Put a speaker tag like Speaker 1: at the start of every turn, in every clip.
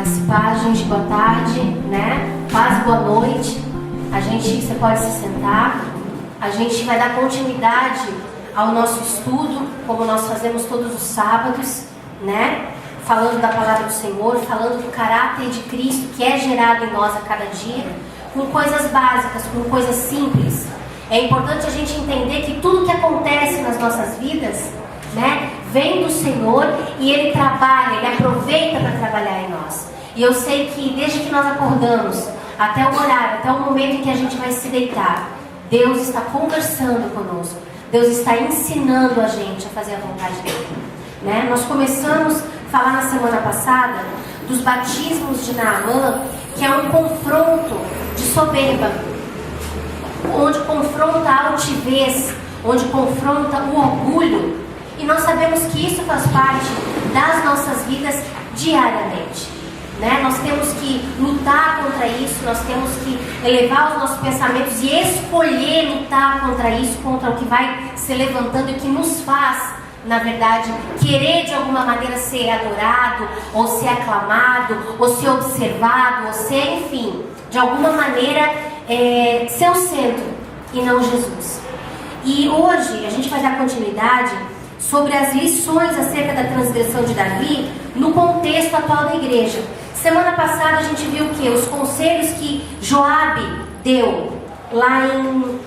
Speaker 1: Graça e paz, gente, boa tarde, né? Paz, boa noite. Você pode se sentar. A gente vai dar continuidade ao nosso estudo, como nós fazemos todos os sábados, né? Falando da palavra do Senhor, falando do caráter de Cristo que é gerado em nós a cada dia, com coisas básicas, com coisas simples. É importante a gente entender que tudo que acontece nas nossas vidas, né, vem do Senhor e Ele trabalha, Ele aproveita para trabalhar em nós. E eu sei que desde que nós acordamos, até o horário, até o momento em que a gente vai se deitar, Deus está conversando conosco. Deus está ensinando a gente a fazer a vontade dEle, né? Nós começamos a falar na semana passada dos batismos de Naamã, que é um confronto de soberba, onde confronta a altivez, onde confronta o orgulho. E nós sabemos que isso faz parte das nossas vidas diariamente, né? Nós temos que lutar contra isso, nós temos que elevar os nossos pensamentos e escolher lutar contra isso, contra o que vai se levantando e que nos faz, na verdade, querer de alguma maneira ser adorado, ou ser aclamado, ou ser observado, ou ser, enfim, de alguma maneira ser o centro e não Jesus. E hoje a gente vai dar continuidade sobre as lições acerca da transgressão de Davi no contexto atual da igreja. Semana passada a gente viu o que? Os conselhos que Joabe deu lá em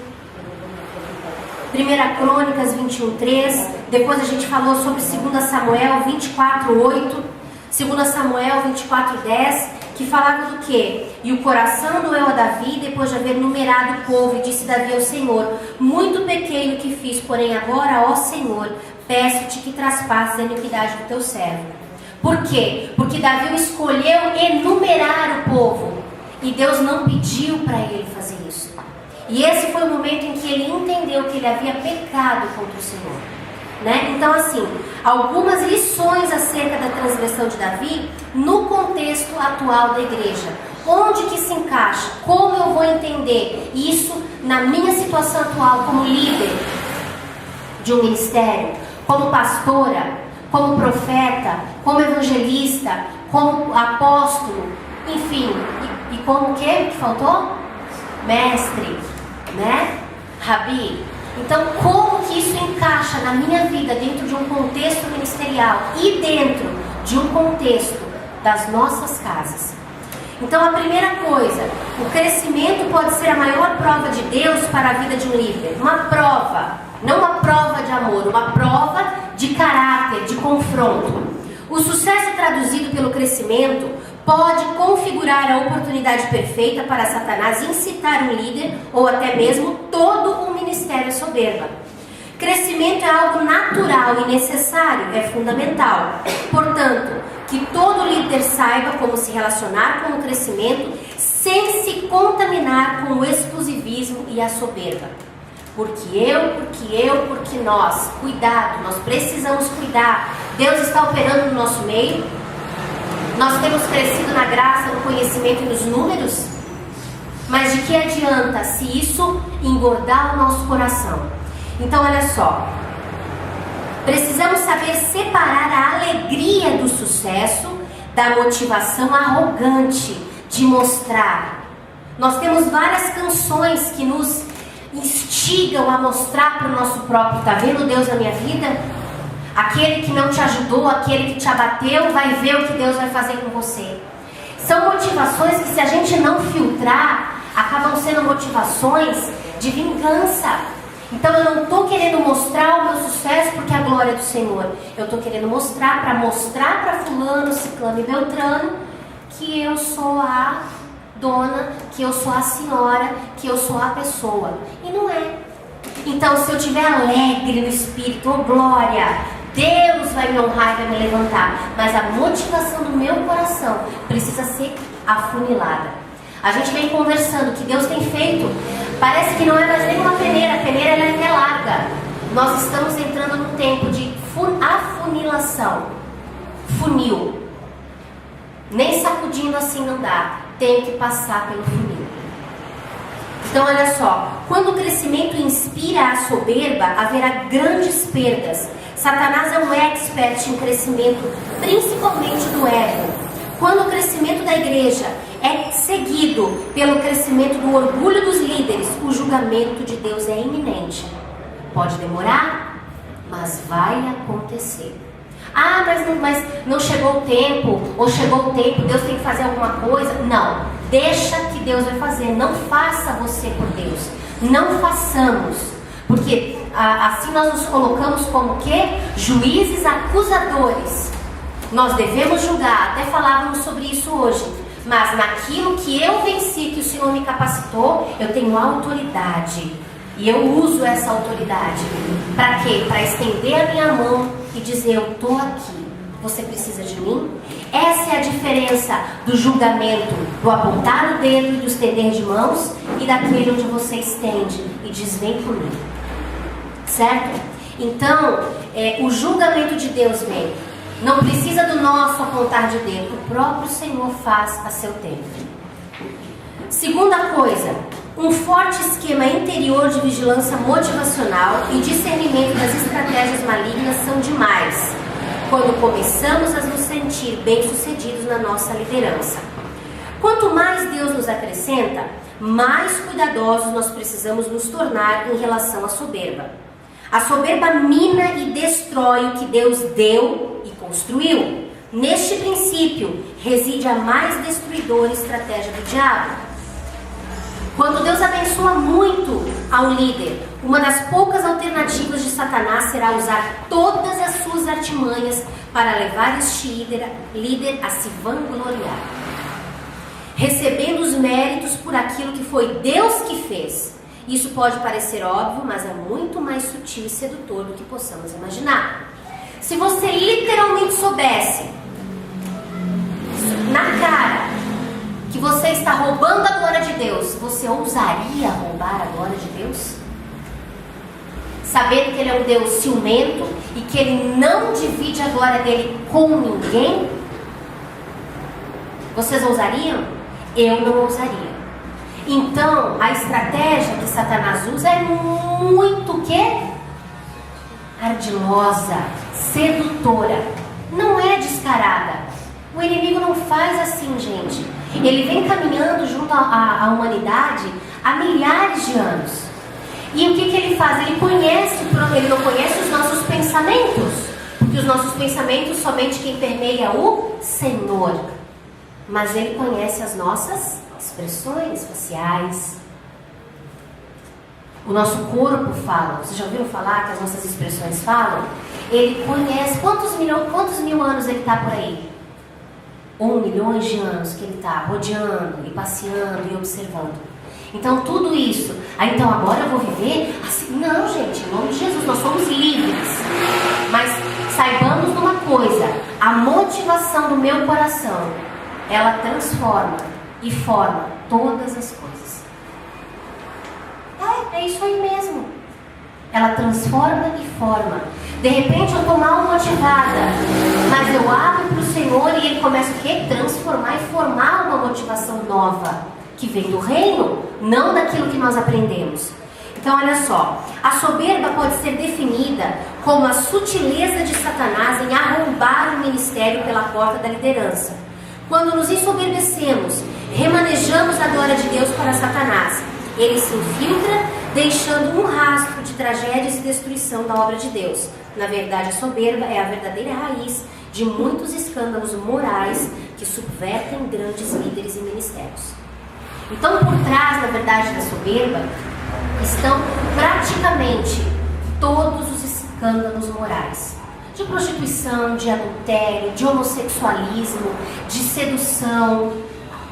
Speaker 1: 1 Crônicas 21:3. Depois a gente falou sobre 2 Samuel 24:8, 2 Samuel 24:10, que falava do que? E o coração doeu a Davi depois de haver numerado o povo, e disse Davi ao Senhor: muito pequeno que fiz, porém agora, ó Senhor, peço-te que traspasses a iniquidade do teu servo. Por quê? Porque Davi escolheu enumerar o povo e Deus não pediu para ele fazer isso. E esse foi o momento em que ele entendeu que ele havia pecado contra o Senhor, né? Então, assim, algumas lições acerca da transgressão de Davi no contexto atual da igreja. Onde que se encaixa? Como eu vou entender isso na minha situação atual como líder de um ministério, como pastora, como profeta, como evangelista, como apóstolo, enfim, e como o que faltou? Mestre, né? Rabi. Então, como que isso encaixa na minha vida dentro de um contexto ministerial e dentro de um contexto das nossas casas? Então, a primeira coisa, o crescimento pode ser a maior prova de Deus para a vida de um líder. Uma prova, não uma prova de amor, uma prova de caráter, de confronto. O sucesso traduzido pelo crescimento pode configurar a oportunidade perfeita para Satanás incitar um líder ou até mesmo todo o ministério à soberba. Crescimento é algo natural e necessário, é fundamental. Portanto, que todo líder saiba como se relacionar com o crescimento sem se contaminar com o exclusivismo e a soberba. Porque nós. Cuidado, nós precisamos cuidar. Deus está operando no nosso meio. Nós temos crescido na graça, no conhecimento e nos números. Mas de que adianta se isso engordar o nosso coração? Então, olha só. Precisamos saber separar a alegria do sucesso da motivação arrogante de mostrar. Nós temos várias canções que nos instigam a mostrar para o nosso próprio: tá vendo Deus na minha vida? Aquele que não te ajudou, aquele que te abateu, vai ver o que Deus vai fazer com você. São motivações que, se a gente não filtrar, acabam sendo motivações de vingança. Então eu não estou querendo mostrar o meu sucesso porque é a glória do Senhor. Eu estou querendo mostrar para fulano, ciclano e beltrano que eu sou a dona, que eu sou a senhora, que eu sou a pessoa. E não é. Então, se eu estiver alegre no espírito, oh glória, Deus vai me honrar e vai me levantar. Mas a motivação do meu coração precisa ser afunilada. A gente vem conversando que Deus tem feito. Parece que não é mais nem uma peneira. A peneira ela é larga. Nós estamos entrando num tempo de afunilação. Funil. Nem sacudindo assim não dá. Tem que passar pelo funil. Então olha só. Quando o crescimento inspira a soberba, haverá grandes perdas. Satanás é um expert em crescimento, principalmente do ego. Quando o crescimento da igreja é seguido pelo crescimento do orgulho dos líderes, o julgamento de Deus é iminente. Pode demorar, mas vai acontecer. Ah, mas não chegou o tempo, ou chegou o tempo, Deus tem que fazer alguma coisa. Não, deixa que Deus vai fazer. Não faça você por Deus. Não façamos, porque assim nós nos colocamos como quê? Juízes acusadores. Nós devemos julgar, até falávamos sobre isso hoje. Mas naquilo que eu venci, que o Senhor me capacitou, eu tenho autoridade. E eu uso essa autoridade. Para quê? Para estender a minha mão e dizer, eu estou aqui. Você precisa de mim? Essa é a diferença do julgamento, do apontar o dedo e do estender de mãos, e daquele onde você estende e diz, vem comigo. Certo? Então, o julgamento de Deus vem. Não precisa do nosso apontar de dedo. O próprio Senhor faz a seu tempo. Segunda coisa, um forte esquema interior de vigilância motivacional e discernimento das estratégias malignas são demais quando começamos a nos sentir bem-sucedidos na nossa liderança. Quanto mais Deus nos acrescenta, mais cuidadosos nós precisamos nos tornar em relação à soberba. A soberba mina e destrói o que Deus deu e construiu. Neste princípio reside a mais destruidora estratégia do diabo. Quando Deus abençoa muito ao líder, uma das poucas alternativas de Satanás será usar todas as suas artimanhas para levar este líder a se vangloriar, recebendo os méritos por aquilo que foi Deus que fez. Isso pode parecer óbvio, mas é muito mais sutil e sedutor do que possamos imaginar. Se você literalmente soubesse, na cara, que você está roubando a glória de Deus, você ousaria roubar a glória de Deus? Sabendo que Ele é um Deus ciumento e que Ele não divide a glória dele com ninguém? Vocês ousariam? Eu não ousaria. Então, a estratégia que Satanás usa é muito o quê? Ardilosa, sedutora. Não é descarada. O inimigo não faz assim, gente. Ele vem caminhando junto à humanidade há milhares de anos. E o que ele faz? Ele não conhece os nossos pensamentos. Porque os nossos pensamentos somente quem permeia o Senhor. Mas Ele conhece as nossas expressões faciais. O nosso corpo fala. Vocês já ouviram falar que as nossas expressões falam? Ele conhece. Quantos mil anos ele está por aí? 1 milhão de anos que ele está rodeando e passeando e observando. Então tudo isso. Então agora eu vou viver assim. Não, gente, em nome de Jesus, nós somos livres. Mas saibamos de uma coisa: a motivação do meu coração, ela transforma e forma todas as coisas. É isso aí mesmo. Ela transforma e forma. De repente eu estou mal motivada, mas eu abro para o Senhor e Ele começa o quê? Transformar e formar uma motivação nova, que vem do reino, não daquilo que nós aprendemos. Então olha só, a soberba pode ser definida como a sutileza de Satanás em arrombar o ministério pela porta da liderança. Quando nos ensoberbecemos, remanejamos a glória de Deus para Satanás. Ele se infiltra, deixando um rastro de tragédias e destruição da obra de Deus. Na verdade, a soberba é a verdadeira raiz de muitos escândalos morais que subvertem grandes líderes e ministérios. Então, por trás, na verdade, da soberba, estão praticamente todos os escândalos morais. De prostituição, de adultério, de homossexualismo, de sedução,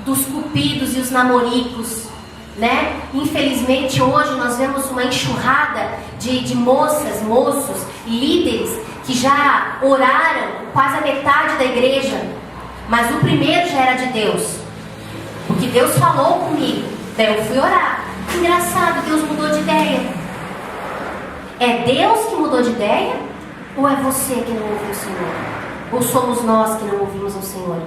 Speaker 1: dos cupidos e os namoricos, né? Infelizmente hoje nós vemos uma enxurrada de moças, moços, líderes que já oraram quase a metade da igreja, mas o primeiro já era de Deus, porque Deus falou comigo, daí eu fui orar. Engraçado, Deus mudou de ideia. É Deus que mudou de ideia? Ou é você que não ouviu o Senhor? Ou somos nós que não ouvimos ao Senhor?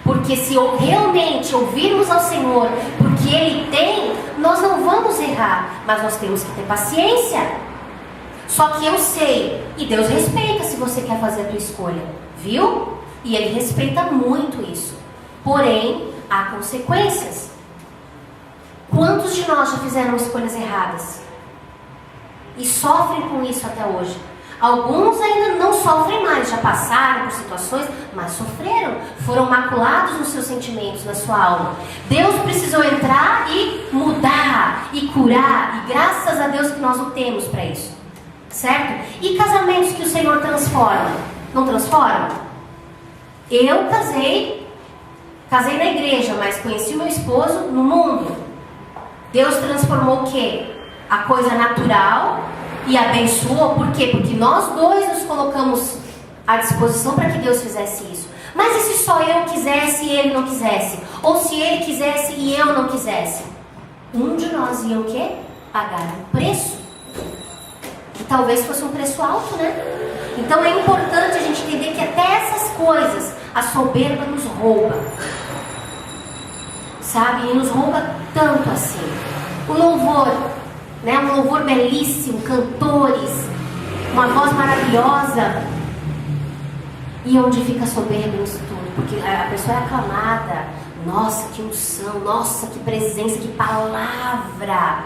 Speaker 1: Porque se realmente ouvirmos ao Senhor, porque Ele tem, nós não vamos errar, mas nós temos que ter paciência. Só que eu sei, e Deus respeita se você quer fazer a tua escolha, viu? E ele respeita muito isso. Porém, há consequências. Quantos de nós já fizeram escolhas erradas? E sofrem com isso até hoje? Alguns ainda não sofrem mais, já passaram por situações, mas sofreram, foram maculados nos seus sentimentos, na sua alma. Deus precisou entrar e mudar, e curar, e graças a Deus que nós o temos para isso, certo? E casamentos que o Senhor transforma, não transforma? Eu casei na igreja, mas conheci o meu esposo no mundo. Deus transformou o quê? A coisa natural e abençoou, por quê? Porque nós dois nos colocamos à disposição para que Deus fizesse isso. Mas e se só eu quisesse e ele não quisesse? Ou se ele quisesse e eu não quisesse? Um de nós ia o quê? Pagar um preço. E talvez fosse um preço alto, né? Então é importante a gente entender que até essas coisas, a soberba nos rouba. Sabe? E nos rouba tanto assim. O louvor, né? Um louvor belíssimo, cantores, uma voz maravilhosa. E onde fica a soberba nisso tudo? Porque a pessoa é aclamada. Nossa, que unção, nossa, que presença, que palavra.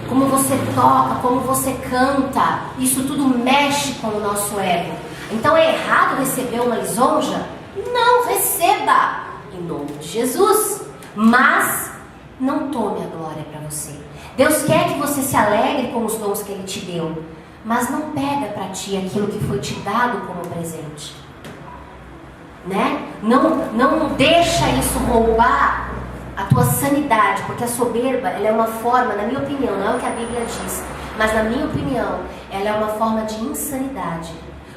Speaker 1: Como você toca, como você canta. Isso tudo mexe com o nosso ego. Então é errado receber uma lisonja? Não receba, em nome de Jesus. Mas não tome a glória para você. Deus quer que você se alegre com os dons que Ele te deu, mas não pega para ti aquilo que foi te dado como presente, né? Não deixa isso roubar a tua sanidade, porque a soberba, ela é uma forma, na minha opinião, não é o que a Bíblia diz, mas na minha opinião, ela é uma forma de insanidade.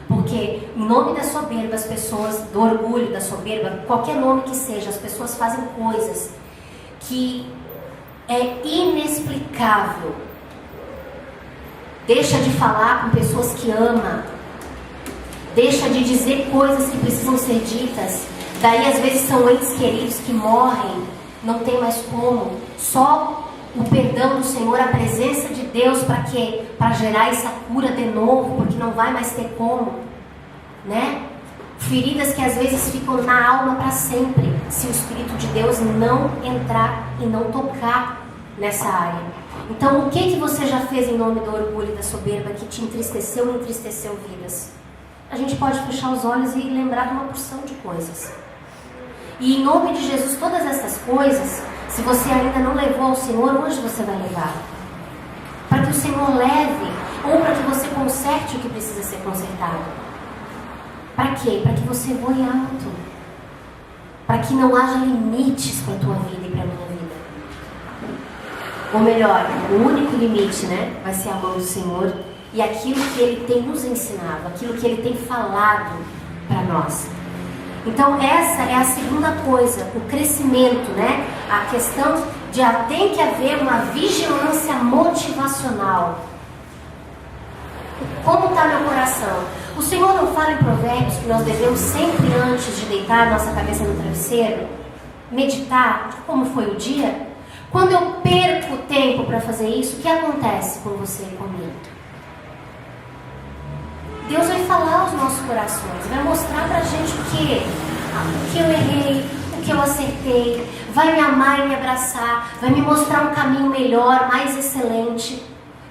Speaker 1: Porque em nome da soberba, as pessoas, do orgulho da soberba, qualquer nome que seja, as pessoas fazem coisas que é inexplicável. Deixa de falar com pessoas que ama. Deixa de dizer coisas que precisam ser ditas. Daí às vezes são entes queridos que morrem, não tem mais como. Só o perdão do Senhor, a presença de Deus, para quê? Para gerar essa cura de novo, porque não vai mais ter como, né? Feridas que às vezes ficam na alma para sempre, se o Espírito de Deus não entrar e não tocar nessa área. Então, o que você já fez em nome do orgulho e da soberba que te entristeceu e entristeceu vidas? A gente pode fechar os olhos e lembrar de uma porção de coisas. E em nome de Jesus, todas essas coisas, se você ainda não levou ao Senhor, hoje você vai levar. Para que o Senhor leve, ou para que você conserte o que precisa ser consertado. Para quê? Para que você voe alto. Para que não haja limites para a tua vida e para a minha vida. Ou melhor, o único limite, né, vai ser a mão do Senhor e aquilo que Ele tem nos ensinado, aquilo que Ele tem falado para nós. Então essa é a segunda coisa, o crescimento, né? A questão de tem que haver uma vigilância motivacional. Como está meu coração? O Senhor não fala em Provérbios que nós devemos sempre, antes de deitar a nossa cabeça no travesseiro, meditar como foi o dia? Quando eu perco tempo para fazer isso, o que acontece com você e comigo? Deus vai falar aos nossos corações, vai mostrar pra gente o que eu errei, o que eu acertei, vai me amar e me abraçar, vai me mostrar um caminho melhor, mais excelente,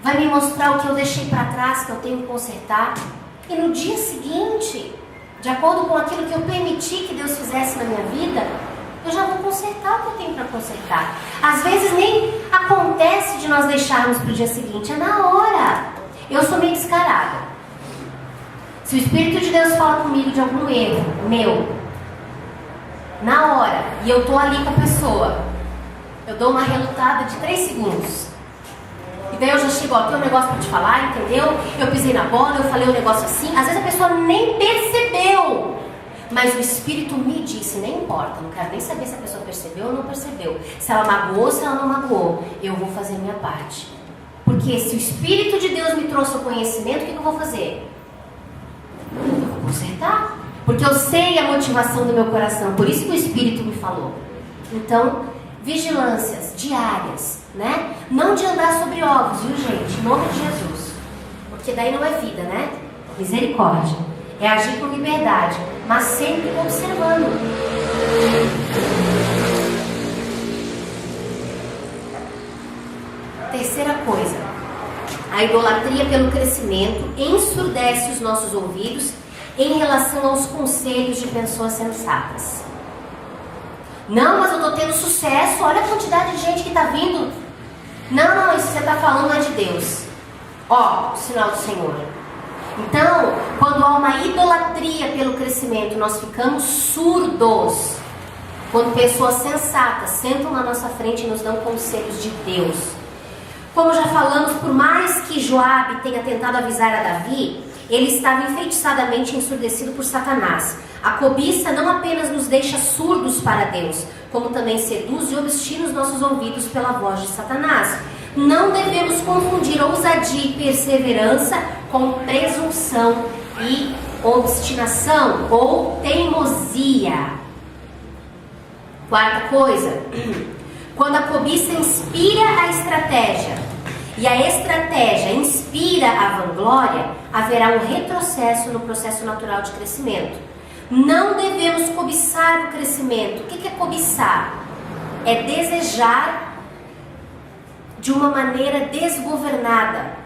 Speaker 1: vai me mostrar o que eu deixei para trás, que eu tenho que consertar. E no dia seguinte, de acordo com aquilo que eu permiti que Deus fizesse na minha vida, eu já vou consertar o que eu tenho para consertar. Às vezes nem acontece de nós deixarmos para o dia seguinte, é na hora. Eu sou meio descarada. Se o Espírito de Deus fala comigo de algum erro meu, na hora, e eu estou ali com a pessoa, eu dou uma relutada de 3 segundos. E daí eu já chego, ó, tem um negócio para te falar, entendeu? Eu pisei na bola, eu falei um negócio assim. Às vezes a pessoa nem percebeu, mas o Espírito me disse, nem importa, não quero nem saber se a pessoa percebeu ou não percebeu, se ela magoou ou se ela não magoou, eu vou fazer a minha parte. Porque se o Espírito de Deus me trouxe o conhecimento, o que eu vou fazer? Eu vou consertar, porque eu sei a motivação do meu coração, por isso que o Espírito me falou. Então, vigilâncias diárias, né? Não de andar sobre ovos, viu, gente? Em nome de Jesus. Porque daí não é vida, né? Misericórdia. é agir com liberdade, mas sempre observando. Terceira coisa, a idolatria pelo crescimento ensurdece os nossos ouvidos em relação aos conselhos de pessoas sensatas. Não, mas eu estou tendo sucesso, olha a quantidade de gente que está vindo. Não, isso que você está falando é de Deus. Ó, o sinal do Senhor. Então, quando há uma idolatria pelo crescimento, nós ficamos surdos. Quando pessoas sensatas sentam na nossa frente e nos dão conselhos de Deus. Como já falamos, por mais que Joabe tenha tentado avisar a Davi, ele estava enfeitiçadamente ensurdecido por Satanás. A cobiça não apenas nos deixa surdos para Deus, como também seduz e obstina os nossos ouvidos pela voz de Satanás. Não devemos confundir ousadia e perseverança com presunção e obstinação ou teimosia. Quarta coisa, quando a cobiça inspira a estratégia e a estratégia inspira a vanglória, haverá um retrocesso no processo natural de crescimento. Não devemos cobiçar o crescimento. O que é cobiçar? É desejar de uma maneira desgovernada.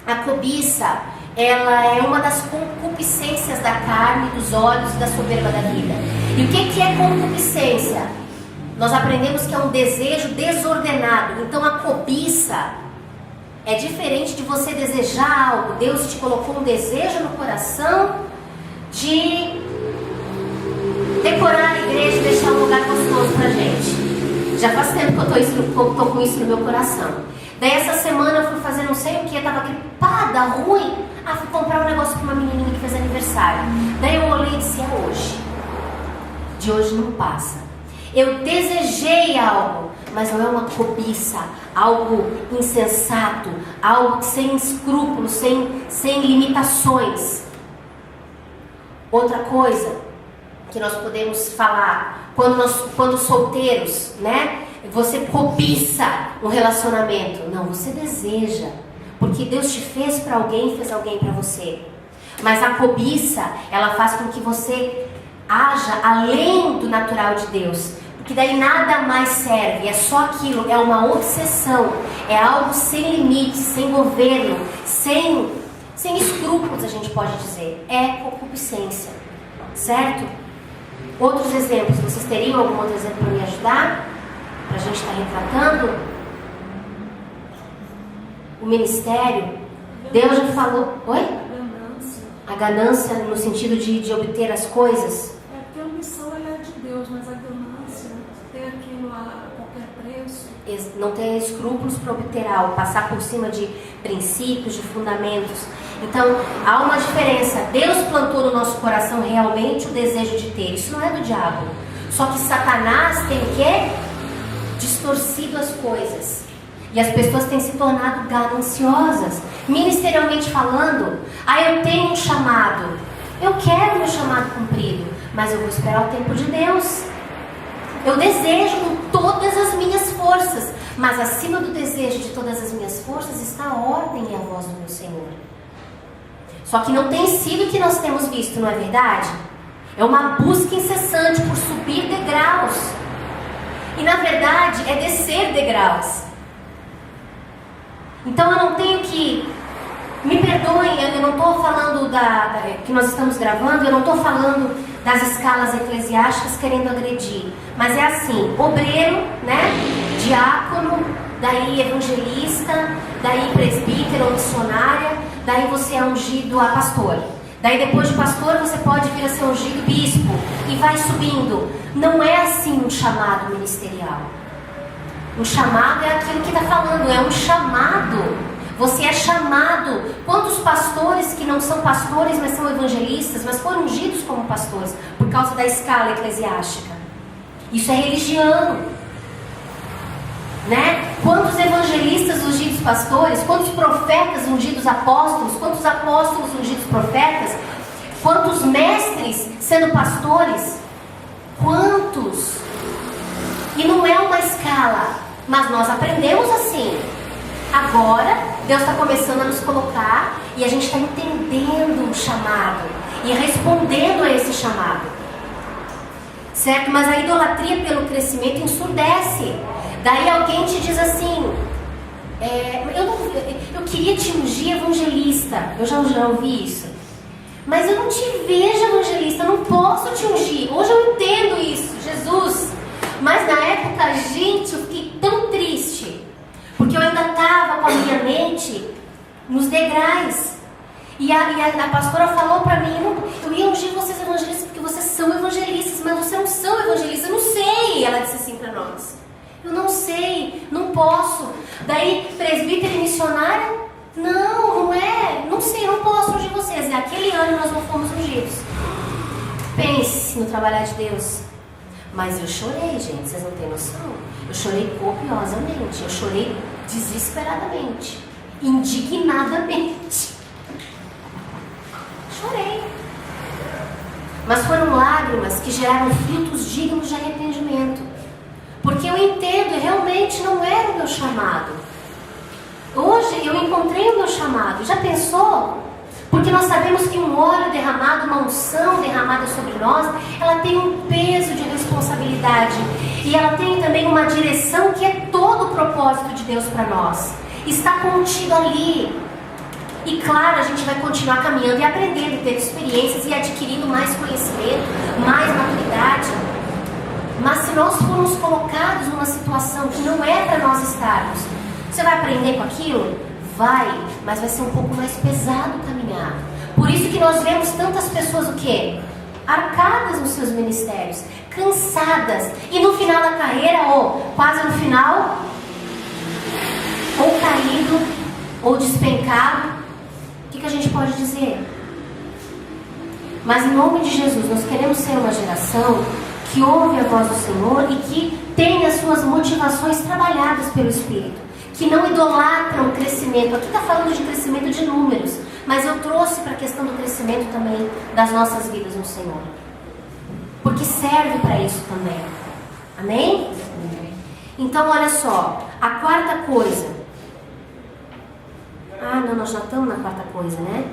Speaker 1: A cobiça, ela é uma das concupiscências da carne, dos olhos e da soberba da vida. E o que é concupiscência? Nós aprendemos que é um desejo desordenado. Então a cobiça é diferente de você desejar algo. Deus te colocou um desejo no coração de decorar a igreja e deixar um lugar gostoso pra gente. Já faz tempo que eu tô com isso no meu coração. Daí essa semana eu fui fazer não sei o que, eu tava gripada, ruim. Fui comprar um negócio pra uma menininha que fez aniversário. Daí eu olhei e disse, é hoje. De hoje não passa. Eu desejei algo, mas não é uma cobiça, algo insensato, algo sem escrúpulos, sem limitações. Outra coisa que nós podemos falar, quando solteiros, né? Você cobiça um relacionamento. Não, você deseja, porque Deus te fez para alguém e fez alguém para você. Mas a cobiça, ela faz com que você haja além do natural de Deus, porque daí nada mais serve, é só aquilo, é uma obsessão, é algo sem limites, sem governo, sem escrúpulos, a gente pode dizer. É concupiscência, certo? Outros exemplos, vocês teriam algum outro exemplo para me ajudar? Para a gente estar retratando? O ministério, Deus já falou. Oi?
Speaker 2: Ganância.
Speaker 1: A ganância no sentido de obter as coisas.
Speaker 2: É porque a missão ela é de Deus, mas a ganância, ter aquilo a qualquer preço.
Speaker 1: Não ter escrúpulos para obter algo, passar por cima de princípios, de fundamentos. Então, há uma diferença. Deus plantou no nosso coração realmente o desejo de ter. Isso não é do diabo. Só que Satanás tem o quê? Distorcido as coisas. E as pessoas têm se tornado gananciosas. Ministerialmente falando, eu tenho um chamado. Eu quero meu chamado cumprido, mas eu vou esperar o tempo de Deus. Eu desejo com todas as minhas forças, mas acima do desejo de todas as minhas forças está a ordem e a voz do meu Senhor. Só que não tem sido o que nós temos visto, não é verdade? É uma busca incessante por subir degraus. E na verdade é descer degraus. Então eu não tenho que... Me perdoem, eu não estou falando que nós estamos gravando, eu não estou falando das escalas eclesiásticas querendo agredir. Mas é assim, obreiro, né? Diácono, daí evangelista, daí presbítero ou missionária, daí você é ungido a pastor. Daí depois de pastor você pode vir a ser ungido bispo e vai subindo. Não é assim um chamado ministerial. Um chamado é aquilo que está falando, é um chamado. Você é chamado. Quantos pastores que não são pastores, mas são evangelistas, mas foram ungidos como pastores por causa da escala eclesiástica? Isso é religião, né? Quantos evangelistas ungidos pastores, quantos profetas ungidos apóstolos, quantos apóstolos ungidos profetas, quantos mestres sendo pastores? Quantos? E não é uma escala, mas nós aprendemos assim. Agora Deus está começando a nos colocar e a gente está entendendo o chamado e respondendo a esse chamado. Certo? Mas a idolatria pelo crescimento ensurdece. Daí alguém te diz assim, eu queria te ungir evangelista. Eu já ouvi isso. Mas eu não te vejo evangelista, eu não posso te ungir. Hoje eu entendo isso, Jesus. Mas na época, gente, eu fiquei tão triste. Porque eu ainda estava com a minha mente nos degraus. E a pastora falou para mim, eu ia ungir vocês evangelistas porque vocês são evangelistas, mas vocês não são evangelistas, eu não sei. Ela disse assim para nós, eu não sei, não posso. Daí, presbítero e missionária, não é, não sei, não posso ungir vocês. E aquele ano nós não fomos ungidos. Pense no trabalhar de Deus. Mas eu chorei, gente, vocês não têm noção. Eu chorei copiosamente, eu chorei desesperadamente, indignadamente. Chorei. Mas foram lágrimas que geraram frutos dignos de arrependimento. Porque eu entendo, realmente não era o meu chamado. Hoje eu encontrei o meu chamado. Já pensou? Porque nós sabemos que um óleo derramado, uma unção derramada sobre nós, ela tem um peso de responsabilidade. E ela tem também uma direção que é todo o propósito de Deus para nós. Está contido ali. E claro, a gente vai continuar caminhando e aprendendo, tendo experiências e adquirindo mais conhecimento, mais maturidade. Mas se nós formos colocados numa situação que não é para nós estarmos, você vai aprender com aquilo? Vai, mas vai ser um pouco mais pesado caminhar. Por isso que nós vemos tantas pessoas o quê? Arcadas nos seus ministérios, cansadas, e no final da carreira, ou quase no final, ou caído, ou despencado. O que a gente pode dizer? Mas em nome de Jesus, nós queremos ser uma geração que ouve a voz do Senhor e que tem as suas motivações trabalhadas pelo Espírito, que não idolatram o crescimento. Aqui está falando de crescimento de números, mas eu trouxe para a questão do crescimento também das nossas vidas no Senhor, porque serve para isso também. Amém? Então olha só, a quarta coisa. Não, nós já estamos na quarta coisa, né?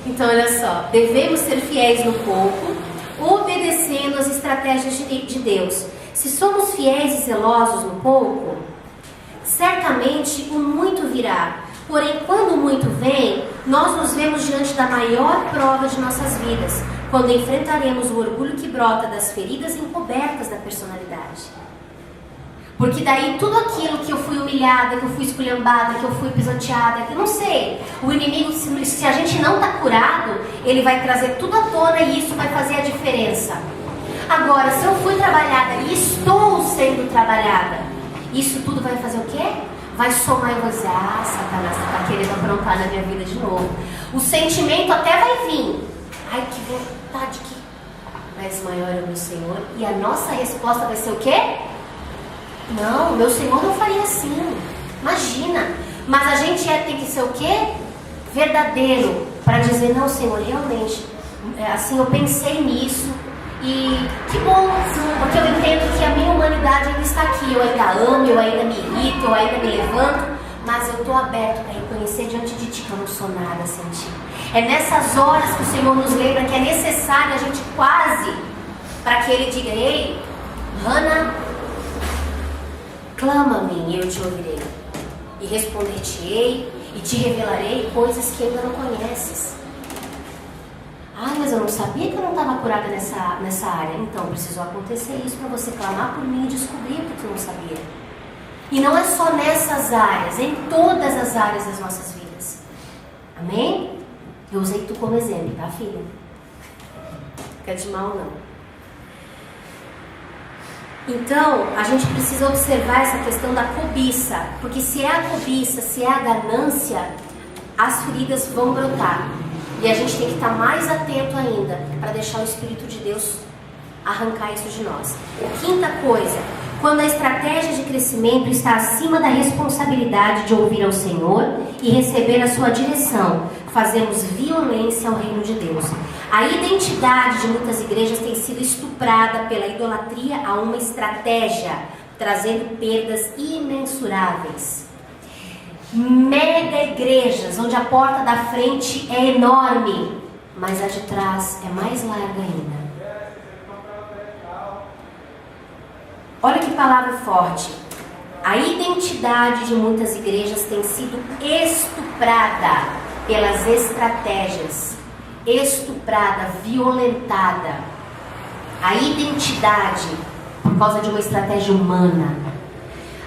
Speaker 1: Então olha só, devemos ser fiéis no pouco, obedecendo às estratégias de Deus. Se somos fiéis e zelosos no pouco, certamente o muito virá. Porém, quando o muito vem, nós nos vemos diante da maior prova de nossas vidas, quando enfrentaremos o orgulho que brota das feridas encobertas da personalidade. Porque daí tudo aquilo que eu fui humilhada, que eu fui esculhambada, que eu fui pisoteada, que eu não sei, o inimigo, se a gente não está curado, ele vai trazer tudo à tona e isso vai fazer a diferença. Agora, se eu fui trabalhada e estou sendo trabalhada, isso tudo vai fazer o quê? Vai somar e vai dizer, Satanás está querendo aprontar na minha vida de novo. O sentimento até vai vir. Ai, que vontade que... Mas maior é o meu Senhor. E a nossa resposta vai ser o quê? Não, meu Senhor não faria assim. Imagina. Mas a gente tem que ser o quê? Verdadeiro. Para dizer, não, Senhor, realmente, assim, eu pensei nisso. E que bom, porque eu entendo que a minha humanidade ainda está aqui. Eu ainda amo, eu ainda me irrito, eu ainda me levanto. Mas eu estou aberto para reconhecer diante de Ti que eu não sou nada sem Ti. É nessas horas que o Senhor nos lembra que é necessário a gente quase, para que Ele diga, ei, Hannah, clama a mim e eu te ouvirei. E responder-te-ei e te revelarei coisas que ainda não conheces. Mas eu não sabia que eu não estava curada nessa área. Então, precisou acontecer isso para você clamar por mim e descobrir o que tu não sabia. E não é só nessas áreas, é em todas as áreas das nossas vidas. Amém? Eu usei tu como exemplo, tá, filha? Fica de mal, não. Então, a gente precisa observar essa questão da cobiça. Porque se é a cobiça, se é a ganância, as feridas vão brotar. E a gente tem que estar mais atento ainda para deixar o Espírito de Deus arrancar isso de nós. Quinta coisa, quando a estratégia de crescimento está acima da responsabilidade de ouvir ao Senhor e receber a sua direção, fazemos violência ao reino de Deus. A identidade de muitas igrejas tem sido estuprada pela idolatria a uma estratégia, trazendo perdas imensuráveis. mega igrejas, onde a porta da frente é enorme, mas a de trás é mais larga ainda. Olha que palavra forte. A identidade de muitas igrejas tem sido estuprada pelas estratégias, estuprada, violentada. A identidade por causa de uma estratégia humana.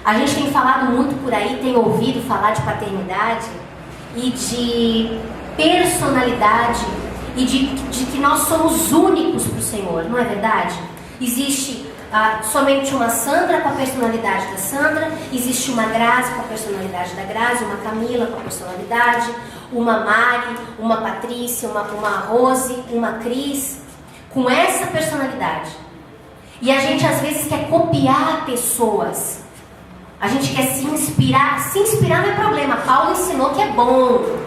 Speaker 1: A gente tem falado muito por aí, tem ouvido falar de paternidade e de personalidade e de que nós somos únicos para o Senhor, não é verdade? Existe somente uma Sandra com a personalidade da Sandra, existe uma Grazi com a personalidade da Grazi, uma Camila com a personalidade, uma Mari, uma Patrícia, uma Rose, uma Cris, com essa personalidade. E a gente às vezes quer copiar pessoas, a gente quer se inspirar não é problema, Paulo ensinou que é bom,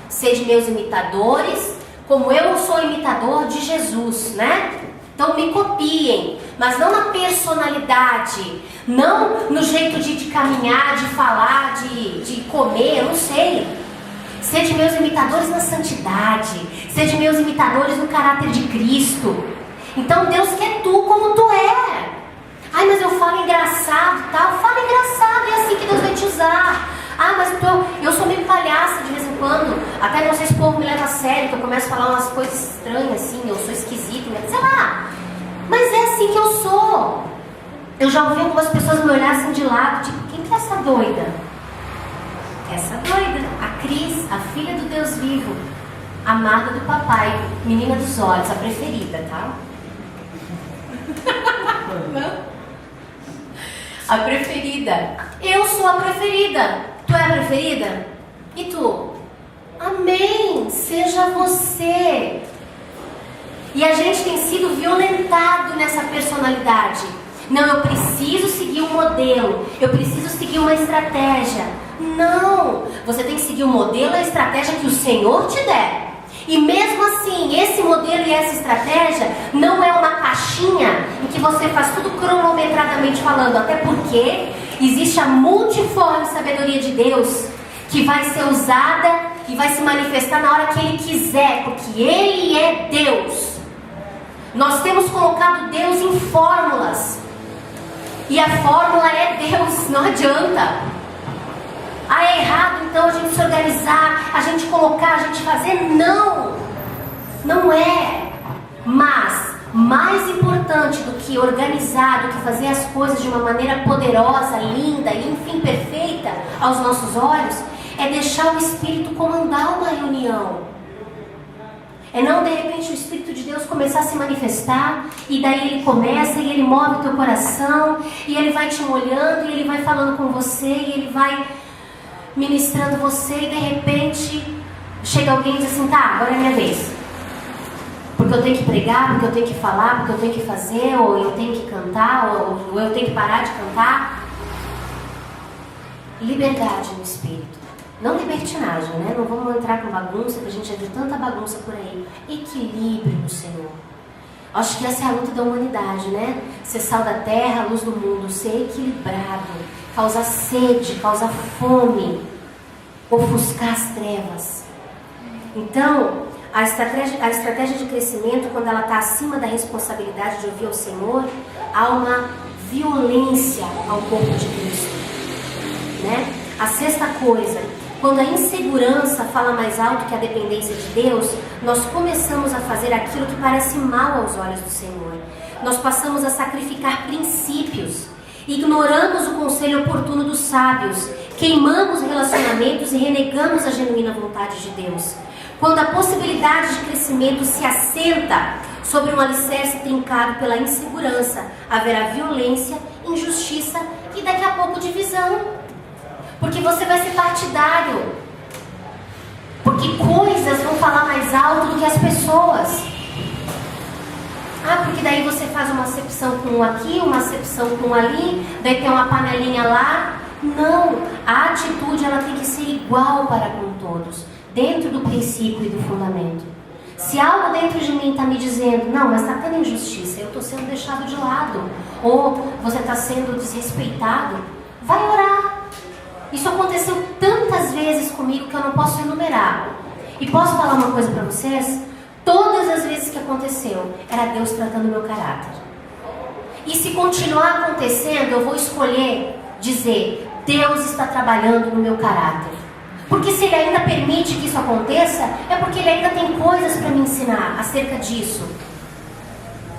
Speaker 1: sede meus imitadores, como eu sou imitador de Jesus, né? Então me copiem, mas não na personalidade, não no jeito de caminhar, de falar, de comer, eu não sei. Sede meus imitadores na santidade, sede meus imitadores no caráter de Cristo. Então Deus quer tu como tu é. Ai, mas eu falo engraçado, tal. Fala engraçado, é assim que Deus vai te usar. Ah, mas eu sou meio palhaça de vez em quando. Até não sei se o povo me leva a sério, que eu começo a falar umas coisas estranhas assim, eu sou esquisita, sei lá. Mas é assim que eu sou. Eu já ouvi algumas pessoas me olhar assim de lado, tipo, quem que é essa doida? Essa doida, a Cris, a filha do Deus vivo, amada do papai, menina dos olhos, a preferida, tá? Não? A preferida. Eu sou a preferida. Tu é a preferida? E tu? Amém. Seja você. E a gente tem sido violentado nessa personalidade. Não, eu preciso seguir um modelo. Eu preciso seguir uma estratégia. Não. Você tem que seguir o modelo e a estratégia que o Senhor te der. E mesmo assim, esse modelo e essa estratégia não é uma caixinha em que você faz tudo cronometradamente falando, até porque existe a multiforme sabedoria de Deus que vai ser usada e vai se manifestar na hora que Ele quiser, porque Ele é Deus. Nós temos colocado Deus em fórmulas e a fórmula é Deus, não adianta. Ah, é errado então a gente se organizar, a gente colocar, a gente fazer? Não, não é. Mas mais importante do que organizar, do que fazer as coisas de uma maneira poderosa, linda e enfim perfeita aos nossos olhos, é deixar o Espírito comandar uma reunião. É não de repente o Espírito de Deus começar a se manifestar e daí ele começa e ele move o teu coração e ele vai te molhando e ele vai falando com você e ele vai ministrando você e de repente chega alguém e diz assim, tá, agora é minha vez. Porque eu tenho que pregar, porque eu tenho que falar, porque eu tenho que fazer, ou eu tenho que cantar, ou eu tenho que parar de cantar. Liberdade no Espírito. Não libertinagem, né? Não vamos entrar com bagunça, que a gente já viu tanta bagunça por aí. Equilíbrio no Senhor. Acho que essa é a luta da humanidade, né? Ser sal da terra, luz do mundo, ser equilibrado, causar sede, causar fome, ofuscar as trevas. Então, a estratégia de crescimento, quando ela está acima da responsabilidade de ouvir ao Senhor, há uma violência ao corpo de Cristo, né? A sexta coisa, quando a insegurança fala mais alto que a dependência de Deus, nós começamos a fazer aquilo que parece mal aos olhos do Senhor. Nós passamos a sacrificar princípios, ignoramos o conselho oportuno dos sábios, queimamos relacionamentos e renegamos a genuína vontade de Deus. Quando a possibilidade de crescimento se assenta sobre um alicerce trincado pela insegurança, haverá violência, injustiça e daqui a pouco divisão. Porque você vai ser partidário. Porque coisas vão falar mais alto do que as pessoas. Ah, porque daí você faz uma acepção com um aqui, uma acepção com um ali, daí tem uma panelinha lá. Não, a atitude ela tem que ser igual para com todos, dentro do princípio e do fundamento. Se algo dentro de mim está me dizendo, não, mas está tendo injustiça, eu estou sendo deixado de lado, ou você está sendo desrespeitado, vai orar. Isso aconteceu tantas vezes comigo que eu não posso enumerar. E posso falar uma coisa para vocês? Todas as vezes que aconteceu, era Deus tratando o meu caráter. E se continuar acontecendo, eu vou escolher dizer: Deus está trabalhando no meu caráter. Porque se Ele ainda permite que isso aconteça, é porque Ele ainda tem coisas para me ensinar acerca disso.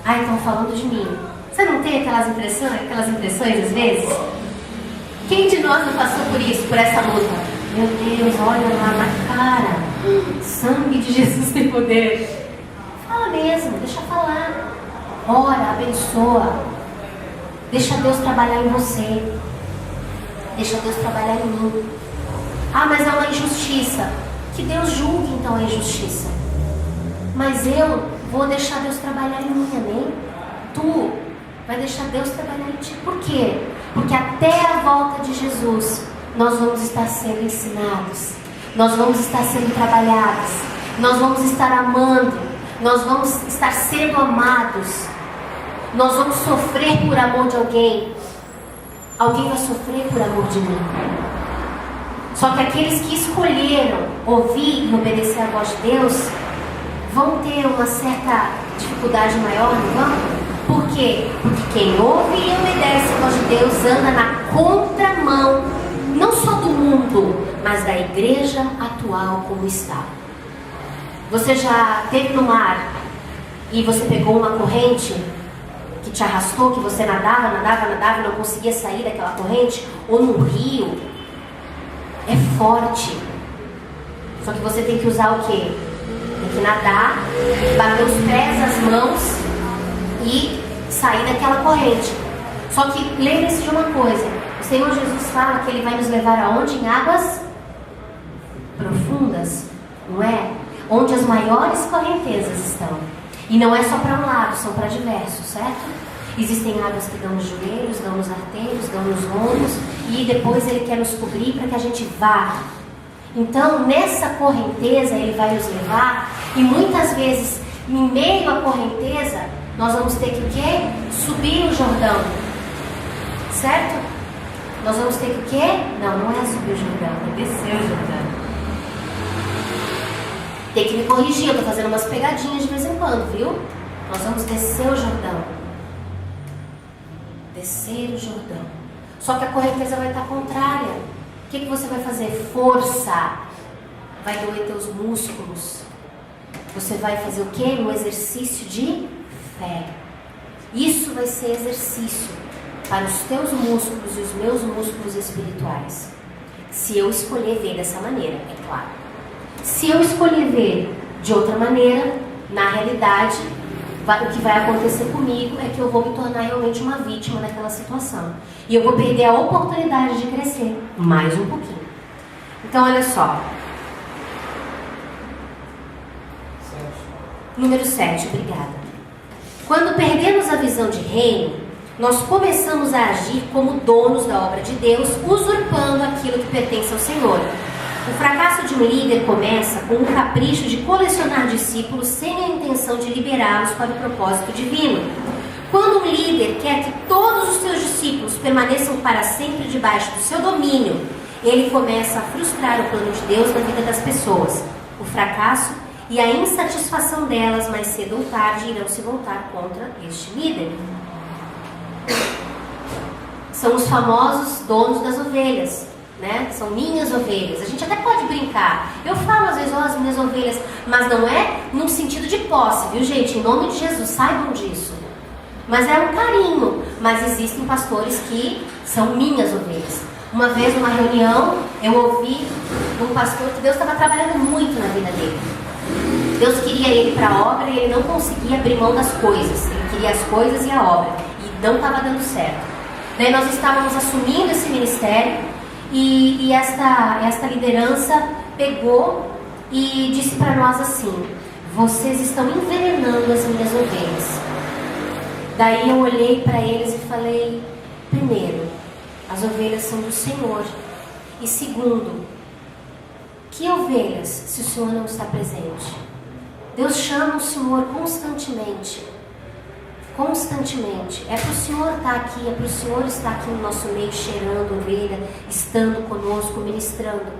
Speaker 1: Ah, estão falando de mim. Você não tem aquelas impressões às vezes? Quem de nós não passou por isso, por essa luta? Meu Deus, olha lá na cara. Sangue de Jesus tem poder. Fala mesmo, deixa falar. Ora, abençoa. Deixa Deus trabalhar em você. Deixa Deus trabalhar em mim. Ah, mas é uma injustiça. Que Deus julgue então a injustiça. Mas eu vou deixar Deus trabalhar em mim, amém? Tu vai deixar Deus trabalhar em ti. Por quê? Porque até a volta de Jesus, nós vamos estar sendo ensinados. Nós vamos estar sendo trabalhados. Nós vamos estar amando. Nós vamos estar sendo amados. Nós vamos sofrer por amor de alguém. Alguém vai sofrer por amor de mim. Só que aqueles que escolheram ouvir e obedecer a voz de Deus vão ter uma certa dificuldade maior, não vão? Por quê? Porque quem ouve e obedece a voz de Deus anda na contramão, não só do mundo, mas da igreja atual como está. Você já esteve no mar e você pegou uma corrente que te arrastou, que você nadava e não conseguia sair daquela corrente? Ou no rio? É forte. Só que você tem que usar o quê? Tem que nadar, bater os pés, as mãos e sair daquela corrente. Só que lembre-se de uma coisa: o Senhor Jesus fala que Ele vai nos levar aonde? Em águas profundas, não é? Onde as maiores correntezas estão. E não é só para um lado, são para diversos, certo? Existem águas que dão nos joelhos, dão nos artérios, dão nos ombros, e depois Ele quer nos cobrir para que a gente vá. Então, nessa correnteza Ele vai nos levar, e muitas vezes, em meio à correnteza, nós vamos ter que o quê? Subir o Jordão. Certo? Nós vamos ter que o quê? Não é subir o Jordão, é descer o Jordão. Tem que me corrigir, eu estou fazendo umas pegadinhas de vez em quando, viu? Nós vamos descer o Jordão. Descer o Jordão. Só que a correnteza vai estar contrária. O que você vai fazer? Força. Vai doer teus músculos. Você vai fazer o quê? Um exercício de fé. Isso vai ser exercício para os teus músculos e os meus músculos espirituais. Se eu escolher ver dessa maneira, é claro. Se eu escolher ver de outra maneira, na realidade, o que vai acontecer comigo é que eu vou me tornar realmente uma vítima daquela situação. E eu vou perder a oportunidade de crescer mais um pouquinho. Então, olha só. Número 7, obrigada. Quando perdemos a visão de reino, nós começamos a agir como donos da obra de Deus, usurpando aquilo que pertence ao Senhor. O fracasso de um líder começa com um capricho de colecionar discípulos sem a intenção de liberá-los para o propósito divino. Quando um líder quer que todos os seus discípulos permaneçam para sempre debaixo do seu domínio, ele começa a frustrar o plano de Deus na vida das pessoas. O fracasso e a insatisfação delas, mais cedo ou tarde, irão se voltar contra este líder. São os famosos donos das ovelhas. Né? São minhas ovelhas. A gente até pode brincar. Eu falo às vezes, as minhas ovelhas, mas não é num sentido de posse, viu, gente? Em nome de Jesus, saibam disso. Mas é um carinho. Mas existem pastores que são minhas ovelhas. Uma vez, numa reunião, eu ouvi de um pastor que Deus estava trabalhando muito na vida dele. Deus queria ele para a obra e ele não conseguia abrir mão das coisas. Ele queria as coisas e a obra. E não estava dando certo. Daí nós estávamos assumindo esse ministério. E esta liderança pegou e disse para nós assim: vocês estão envenenando as minhas ovelhas. Daí eu olhei para eles e falei: primeiro, as ovelhas são do Senhor. E segundo, que ovelhas se o Senhor não está presente? Deus chama o Senhor constantemente. constantemente. É para o Senhor estar aqui, é para o Senhor estar aqui no nosso meio, cheirando ovelha, estando conosco, ministrando.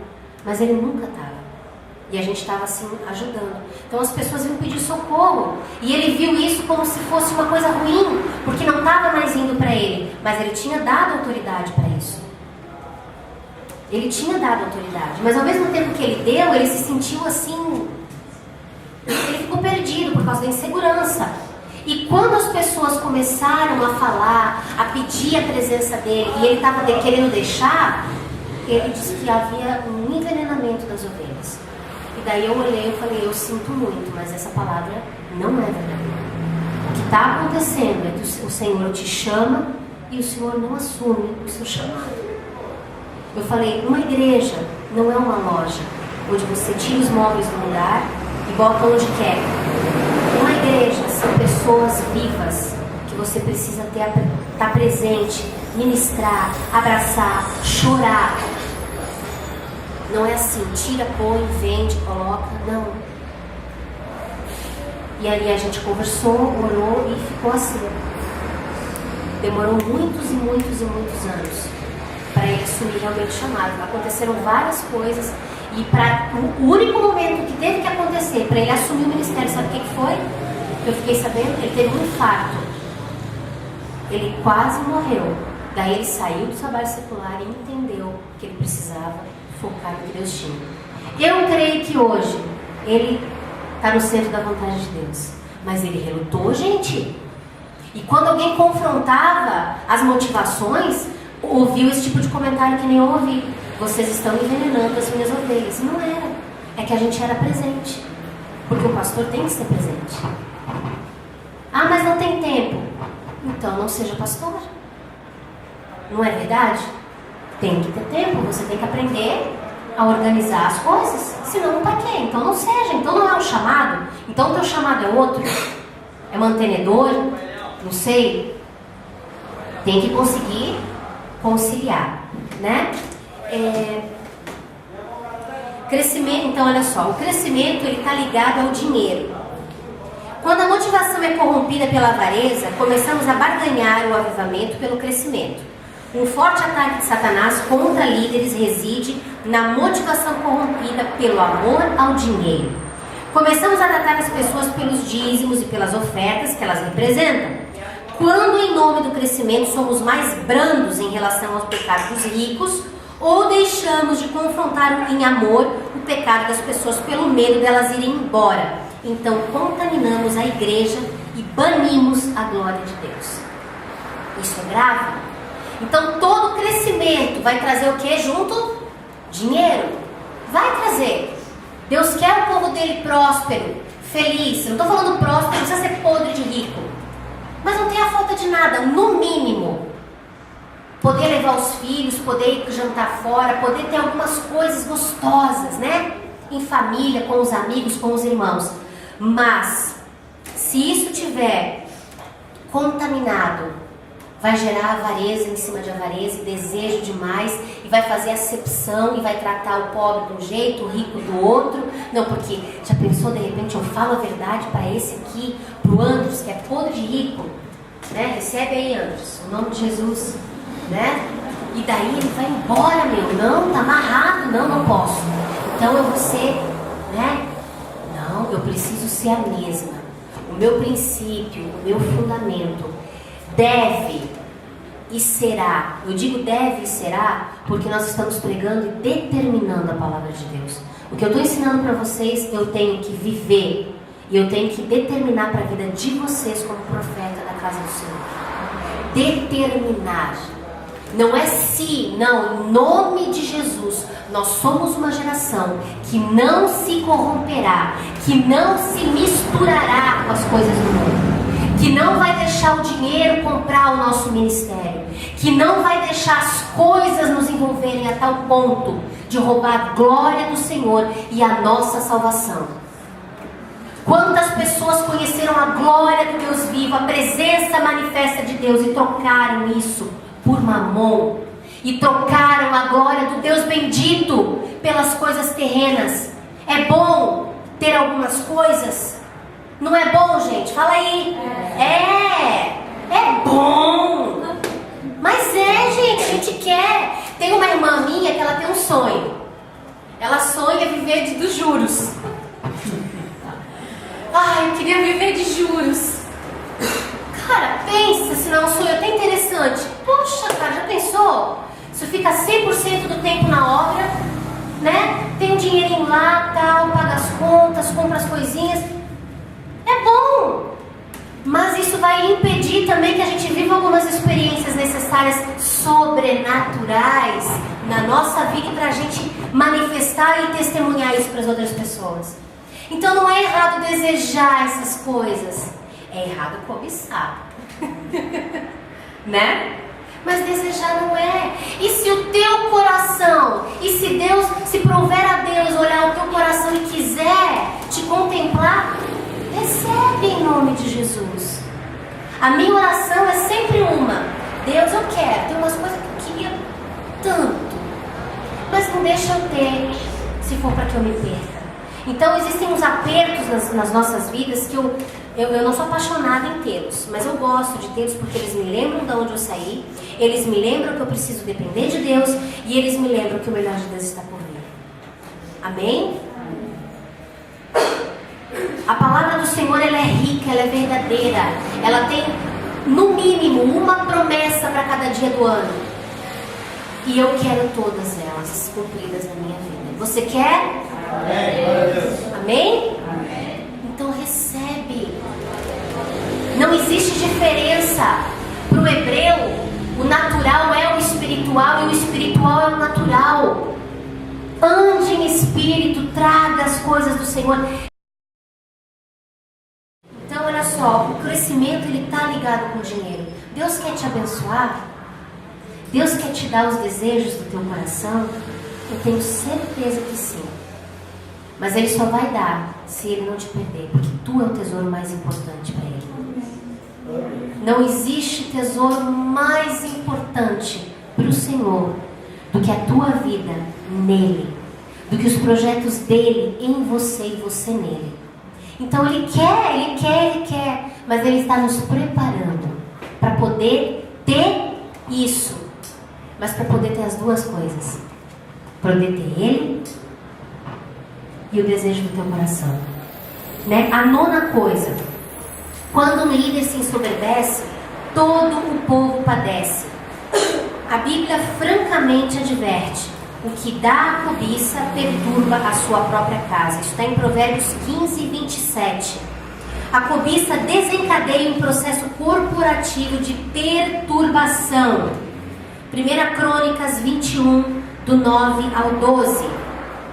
Speaker 1: Mas Ele nunca estava. E a gente estava assim, ajudando. Então as pessoas vinham pedir socorro. E Ele viu isso como se fosse uma coisa ruim, porque não estava mais indo para Ele. Mas Ele tinha dado autoridade para isso. Ele tinha dado autoridade. Mas ao mesmo tempo que Ele deu, Ele se sentiu assim... Ele ficou perdido por causa da insegurança. E quando as pessoas começaram a falar, a pedir a presença dele, e ele estava querendo deixar, ele disse que havia um envenenamento das ovelhas. E daí eu olhei e falei, eu sinto muito, mas essa palavra não é verdadeira. O que está acontecendo é que o Senhor te chama e o Senhor não assume o seu chamado. Eu falei, uma igreja não é uma loja, onde você tira os móveis do lugar e bota onde quer. Uma igreja são pessoas vivas que você precisa estar presente, ministrar, abraçar, chorar. Não é assim, tira, põe, vende, coloca, não. E ali a gente conversou, orou e ficou assim. Demorou muitos e muitos e muitos anos para ele assumir realmente o chamado. Aconteceram várias coisas. E para o único momento que teve que acontecer para ele assumir o ministério, sabe o que foi? Eu fiquei sabendo que ele teve um infarto. Ele quase morreu. Daí ele saiu do trabalho secular e entendeu que ele precisava focar no que Deus tinha. Eu creio que hoje ele está no centro da vontade de Deus. Mas ele relutou, gente. E quando alguém confrontava as motivações, ouviu esse tipo de comentário que nem eu ouvi. Vocês estão envenenando as minhas ovelhas. E não era. É que a gente era presente. Porque o pastor tem que ser presente. Ah, mas não tem tempo. Então não seja pastor. Não é verdade? Tem que ter tempo. Você tem que aprender a organizar as coisas. Senão para quê? Então não seja. Então não é um chamado. Então o teu chamado é outro. É mantenedor. Não sei. Tem que conseguir conciliar, né? Crescimento, então olha só, o crescimento ele está ligado ao dinheiro. Quando a motivação é corrompida pela avareza, começamos a barganhar o avivamento pelo crescimento. Um forte ataque de Satanás contra líderes reside na motivação corrompida pelo amor ao dinheiro. Começamos a tratar as pessoas pelos dízimos e pelas ofertas que elas representam. Quando em nome do crescimento somos mais brandos em relação aos pecados dos ricos, ou deixamos de confrontar em amor o pecado das pessoas pelo medo delas irem embora. Então contaminamos a igreja e banimos a glória de Deus. Isso é grave? Então todo crescimento vai trazer o que junto? Dinheiro. Vai trazer. Deus quer o povo dele próspero, feliz. Eu não estou falando próspero, não precisa ser podre de rico. Mas não tenha falta de nada, no mínimo. Poder levar os filhos, poder ir jantar fora, poder ter algumas coisas gostosas, né? Em família, com os amigos, com os irmãos. Mas, se isso tiver contaminado, vai gerar avareza em cima de avareza, e desejo demais, e vai fazer acepção, e vai tratar o pobre de um jeito, o rico do outro. Não, porque já pensou, de repente, eu falo a verdade para esse aqui, pro Andros, que é podre de rico, né? Recebe aí, Andros, em nome de Jesus. Né? E daí ele vai embora, meu. Não, tá amarrado, não posso. Então eu vou ser, né? Não, eu preciso ser a mesma. O meu princípio, o meu fundamento deve e será. Eu digo deve e será porque nós estamos pregando e determinando a palavra de Deus. O que eu estou ensinando para vocês, eu tenho que viver e eu tenho que determinar para a vida de vocês como profeta da casa do Senhor. Determinar. Não é se, não, em nome de Jesus, nós somos uma geração que não se corromperá, que não se misturará com as coisas do mundo, que não vai deixar o dinheiro comprar o nosso ministério, que não vai deixar as coisas nos envolverem a tal ponto de roubar a glória do Senhor e a nossa salvação. Quantas pessoas conheceram a glória do Deus vivo, a presença manifesta de Deus e trocaram isso por mamon, e trocaram a glória do Deus bendito pelas coisas terrenas. É bom ter algumas coisas? Não é bom, gente? Fala aí. É. bom! Mas gente, a gente quer. Tem uma irmã minha que ela tem um sonho. Ela sonha viver dos juros. Ai, eu queria viver de juros. Cara, pensa se não é um sonho até interessante. Poxa, cara, já pensou? Você fica 100% do tempo na obra, né? Tem um dinheirinho lá, tal, paga as contas, compra as coisinhas. É bom. Mas isso vai impedir também que a gente viva algumas experiências necessárias sobrenaturais na nossa vida para a gente manifestar e testemunhar isso para as outras pessoas. Então não é errado desejar essas coisas, é errado cobiçar. Né? Mas desejar não é. E se o teu coração, e se Deus, se prover a Deus olhar o teu coração e quiser te contemplar, recebe em nome de Jesus. A minha oração é sempre uma: Deus, eu quero, tem umas coisas que eu queria tanto, mas não deixa eu ter, se for para que eu me perca. Então existem uns apertos nas nossas vidas que eu não sou apaixonada em tê-los, mas eu gosto de tê-los porque eles me lembram de onde eu saí, eles me lembram que eu preciso depender de Deus e eles me lembram que o melhor de Deus está por vir. Amém? A palavra do Senhor, ela é rica, ela é verdadeira. Ela tem, no mínimo, uma promessa para cada dia do ano. E eu quero todas elas cumpridas na minha vida. Você quer?
Speaker 3: Amém.
Speaker 1: Amém?
Speaker 3: Amém.
Speaker 1: Então recebe. Não existe diferença. Para o hebreu, o natural é o espiritual e o espiritual é o natural. Ande em espírito, traga as coisas do Senhor. Então olha só, o crescimento ele está ligado com o dinheiro. Deus quer te abençoar? Deus quer te dar os desejos do teu coração? Eu tenho certeza que sim. Mas Ele só vai dar se Ele não te perder, porque tu é o tesouro mais importante para Ele. Não existe tesouro mais importante para o Senhor do que a tua vida nele, do que os projetos dele em você e você nele. Então Ele quer, mas Ele está nos preparando para poder ter isso, mas para poder ter as duas coisas: poder ter Ele e o desejo do teu coração, né? A nona coisa: quando um líder se ensoberbece, todo o povo padece. A Bíblia francamente adverte: o que dá a cobiça perturba a sua própria casa. Isso está em Provérbios 15, 27. A cobiça desencadeia um processo corporativo de perturbação. 1 Crônicas 21, do 9 ao 12.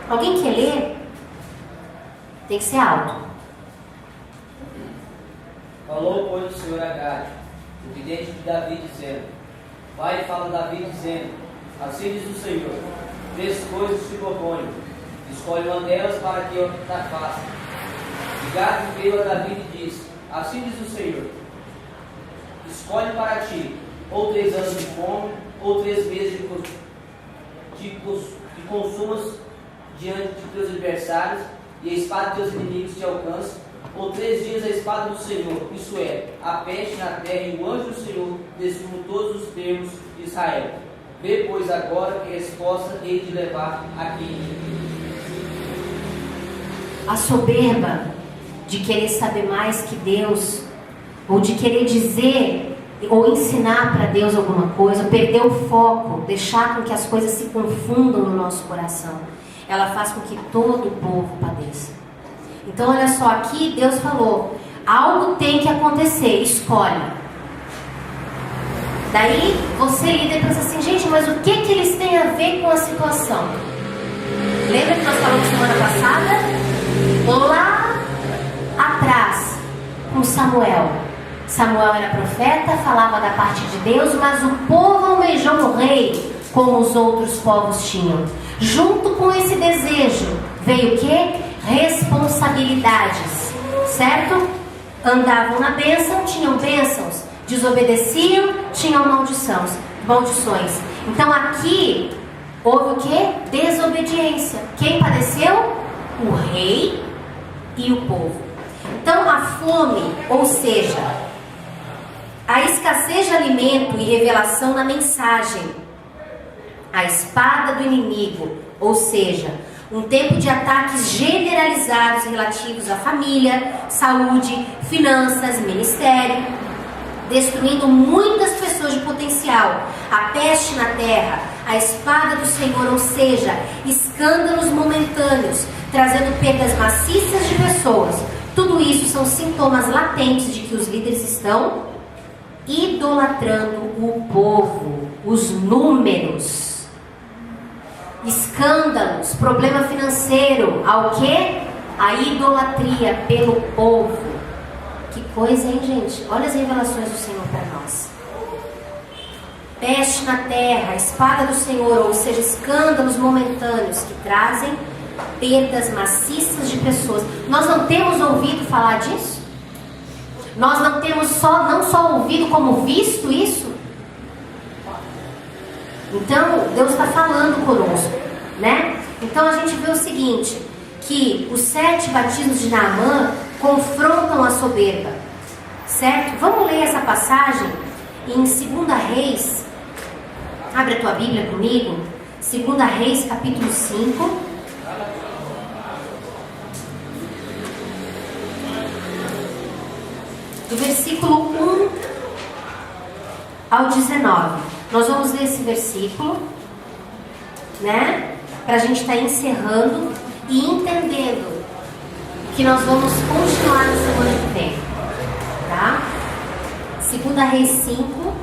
Speaker 1: Alguém quer ler? Tem que ser alto.
Speaker 4: Falou, pois, o Senhor a Gade, o vidente de Davi, dizendo: vai e fala a Davi, dizendo: assim diz o Senhor, 3 coisas te proponho, escolhe uma delas para que eu te faça. E Gade veio a Davi e disse: assim diz o Senhor, escolhe para ti ou 3 anos de fome, ou 3 meses de consumas diante de teus adversários, e a espada de teus inimigos te alcance, ou 3 dias a espada do Senhor, isso é, a peste na terra, e o anjo do Senhor descubra todos os termos de Israel. Vê, pois, agora que resposta hei de levar aqui.
Speaker 1: A soberba de querer saber mais que Deus, ou de querer dizer ou ensinar para Deus alguma coisa, perder o foco, deixar com que as coisas se confundam no nosso coração, ela faz com que todo o povo padeça. Então olha só, aqui Deus falou: algo tem que acontecer, escolhe. Daí você líder pensa assim: gente, mas o que eles têm a ver com a situação? Lembra que nós falamos semana passada? Lá atrás, com Samuel. Samuel era profeta, falava da parte de Deus, mas o povo almejou o rei como os outros povos tinham. Junto com esse desejo veio o quê? Responsabilidades, certo? Andavam na bênção, tinham bênçãos. Desobedeciam, tinham maldições. Então aqui houve o quê? Desobediência. Quem padeceu? O rei e o povo. Então a fome, ou seja, A escassez de alimento e revelação na mensagem. A espada do inimigo, ou seja, um tempo de ataques generalizados relativos à família, saúde, finanças, ministério, destruindo muitas pessoas de potencial. A peste na terra, a espada do Senhor, ou seja, escândalos momentâneos, trazendo perdas maciças de pessoas. Tudo isso são sintomas latentes de que os líderes estão idolatrando o povo, os números. Escândalos, problema financeiro, ao que? A idolatria pelo povo. Que coisa, hein, gente? Olha as revelações do Senhor para nós. Peste na terra, a espada do Senhor, ou seja, escândalos momentâneos que trazem perdas maciças de pessoas. Nós não temos ouvido falar disso? Nós não temos não só ouvido, como visto isso? Então, Deus está falando conosco, né? Então, a gente vê o seguinte, que os 7 batismos de Naamã confrontam a soberba, certo? Vamos ler essa passagem em 2 Reis. Abre a tua Bíblia comigo. 2 Reis, capítulo 5. Do versículo 1 ao 19. Nós vamos ler esse versículo, né? Para a gente estar encerrando e entendendo que nós vamos continuar na semana que vem, tá? 2 Reis 5,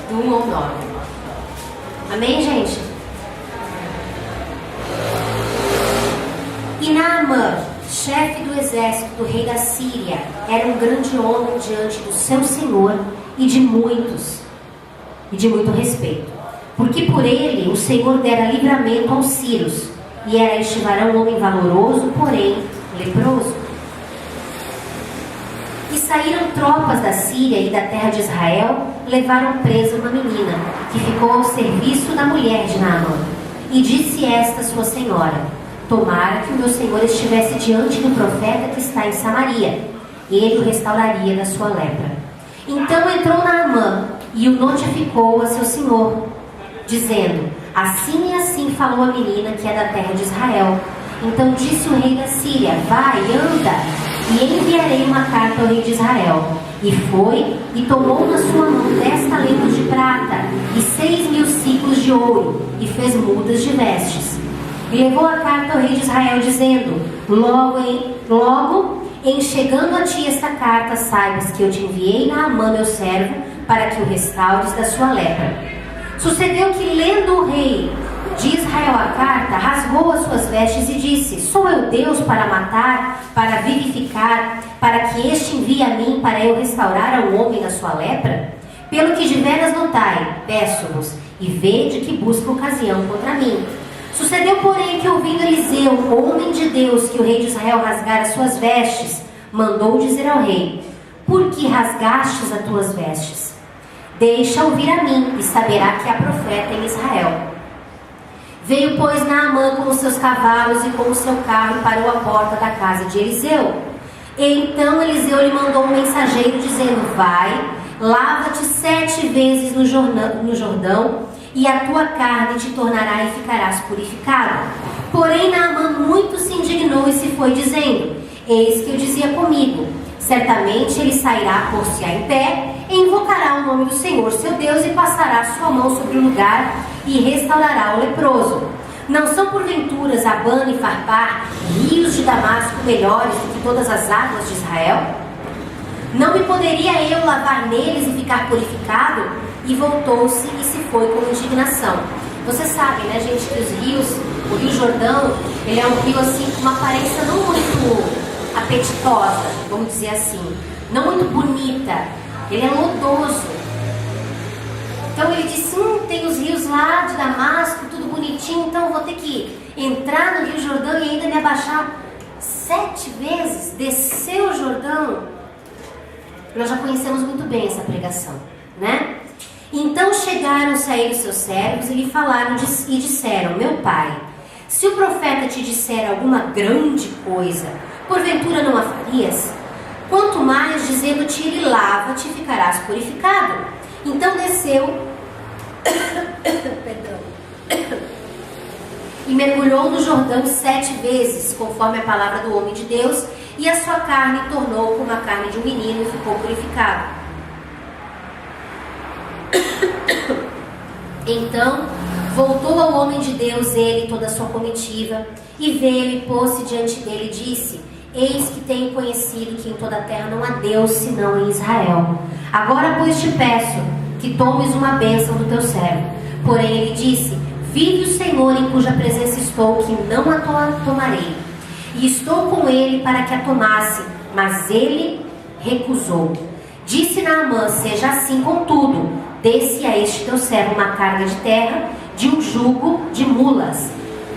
Speaker 1: do 1 ao 9. Amém, gente? E Naamã, chefe do exército do rei da Síria, era um grande homem diante do seu senhor e de muito respeito, porque por ele o Senhor dera livramento aos sírios, e era este varão um homem valoroso, porém leproso. E saíram tropas da Síria e da terra de Israel, levaram presa uma menina, que ficou ao serviço da mulher de Naamã, e disse esta sua senhora: tomara que o meu senhor estivesse diante do profeta que está em Samaria, ele o restauraria da sua lepra. Então entrou Naamã e o notificou a seu senhor, dizendo: assim e assim falou a menina que é da terra de Israel. Então disse o rei da Síria: vai, anda, e enviarei uma carta ao rei de Israel. E foi, e tomou na sua mão 10 talentos de prata e 6.000 ciclos de ouro, e fez mudas de vestes. E levou a carta ao rei de Israel, dizendo: logo em chegando a ti esta carta, saibas que eu te enviei Naamã, meu servo, para que o restaures da sua lepra. Sucedeu que, lendo o rei de Israel a carta, rasgou as suas vestes e disse: sou eu Deus para matar, para vivificar, para que este envie a mim para eu restaurar ao homem da sua lepra? Pelo que de veras notai, peço-vos, e vede que busca ocasião contra mim. Sucedeu, porém, que ouvindo Eliseu, homem de Deus, que o rei de Israel rasgara as suas vestes, mandou dizer ao rei: por que rasgastes as tuas vestes? Deixa ouvir a mim, e saberá que há profeta em Israel. Veio, pois, Naamã com os seus cavalos e com o seu carro e parou à porta da casa de Eliseu. E então Eliseu lhe mandou um mensageiro, dizendo: vai, lava-te 7 vezes no Jordão, e a tua carne te tornará e ficarás purificado. Porém Naamã muito se indignou e se foi, dizendo: eis que eu dizia comigo: certamente ele sairá, pôr-se-á em pé, e invocará o nome do Senhor seu Deus, e passará sua mão sobre o lugar, e restaurará o leproso. Não são porventuras Abana e Farpar, rios de Damasco, melhores do que todas as águas de Israel? Não me poderia eu lavar neles e ficar purificado? E voltou-se e se foi com indignação. Você sabe, né, gente, que os rios, o Rio Jordão, ele é um rio assim com uma aparência não muito apetitosa, vamos dizer assim, não muito bonita. Ele é lodoso. Então ele disse: tem os rios lá de Damasco, tudo bonitinho, então eu vou ter que entrar no Rio Jordão e ainda me abaixar 7 vezes, descer o Jordão. Nós já conhecemos muito bem essa pregação, né? Então chegaram-se a ele seus servos e lhe falaram e disseram: meu pai, se o profeta te disser alguma grande coisa, porventura não a farias? Quanto mais dizendo-te ele: lava-te e ficarás purificado. Então desceu perdão, e mergulhou no Jordão 7 vezes, conforme a palavra do homem de Deus, e a sua carne tornou como a carne de um menino e ficou purificado. Então voltou ao homem de Deus ele e toda a sua comitiva, e veio e pôs-se diante dele e disse: eis que tenho conhecido que em toda a terra não há Deus senão em Israel. Agora, pois, te peço que tomes uma bênção do teu servo. Porém ele disse: vive o Senhor em cuja presença estou, que não a tomarei. E estou com ele para que a tomasse, mas ele recusou. Disse Naamã: seja assim, contudo, dê-se a este teu servo uma carga de terra, de um jugo de mulas,